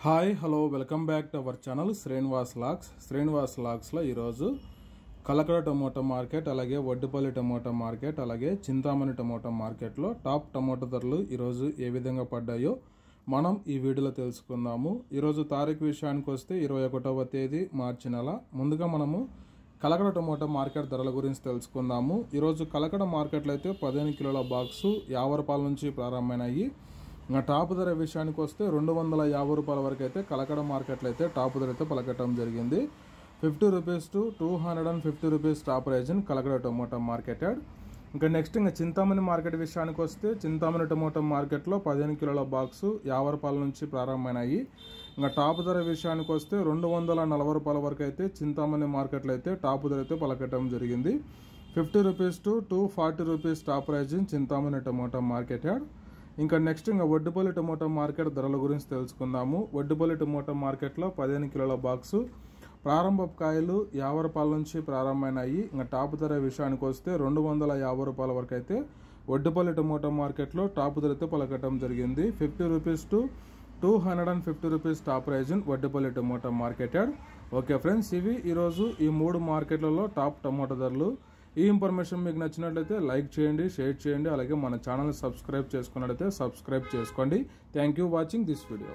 Hi hello welcome back to our channel Srinivas లాగ్స్లో ఈరోజు Kalakada tomato market, అలాగే వడ్డిపల్లి టమోటా మార్కెట్, అలాగే చింతామణి టమోటా మార్కెట్లో టాప్ టమోటా ధరలు ఈరోజు ఏ విధంగా పడ్డాయో మనం ఈ వీడియోలో తెలుసుకుందాము. ఈరోజు తారీఖు విషయానికి వస్తే 21వ తేదీ మార్చి నెల. ముందుగా మనము కలకడ టమోటా మార్కెట్ ధరల గురించి తెలుసుకుందాము. ఈరోజు కలకడ మార్కెట్లో అయితే 15 కిలోల బాక్సు 50 రూపాయల నుంచి ప్రారంభమైనాయి. ఇంకా టాప్ ధర విషయానికి వస్తే 250 రూపాయల వరకు అయితే కలకడ మార్కెట్లో అయితే టాప్ ధర అయితే పలకటం జరిగింది. 50 rupees to 250 rupees top price in Kalakada tomato marketed. ఇంకా నెక్స్ట్ చింతామణి మార్కెట్ విషయానికి వస్తే చింతామణి టమోటా మార్కెట్లో 15 కిలోల బాక్సు 50 రూపాయల నుంచి ప్రారంభమైనాయి. ఇంకా టాప్ ధర విషయానికి వస్తే 240 రూపాయల వరకు అయితే చింతామణి మార్కెట్లో అయితే టాప్ ధర అయితే పలకటం జరిగింది. 50 rupees to 240 rupees top price in Chintamani tomato marketed. ఇంకా నెక్స్ట్ వడ్డిపల్లి టమోటా మార్కెట్ ధరల గురించి తెలుసుకుందాము. వడ్డిపల్లి టమోటా మార్కెట్లో 15 కిలోల బాక్సు ప్రారంభ కాయలు 50 రూపాయల నుంచి ప్రారంభమైనాయి. ఇంకా టాప్ ధర విషయానికి వస్తే 250 రూపాయల వరకు అయితే వడ్డిపల్లి టమోటా మార్కెట్లో టాప్ ధర అయితే పలకటం జరిగింది. 50 rupees to 250 rupees top price in Vaddipalli tomato marketed. Okay friends, ఇవి ఈరోజు ఈ 3 మార్కెట్లలో టాప్ టమోటా ధరలు. ఈ ఇన్ఫర్మేషన్ మీకు నచ్చినట్లయితే లైక్ చేయండి, షేర్ చేయండి, అలాగే మన ఛానల్ సబ్స్క్రైబ్ చేసుకున్నట్లయితే సబ్స్క్రైబ్ చేసుకోండి. Thank you watching this video.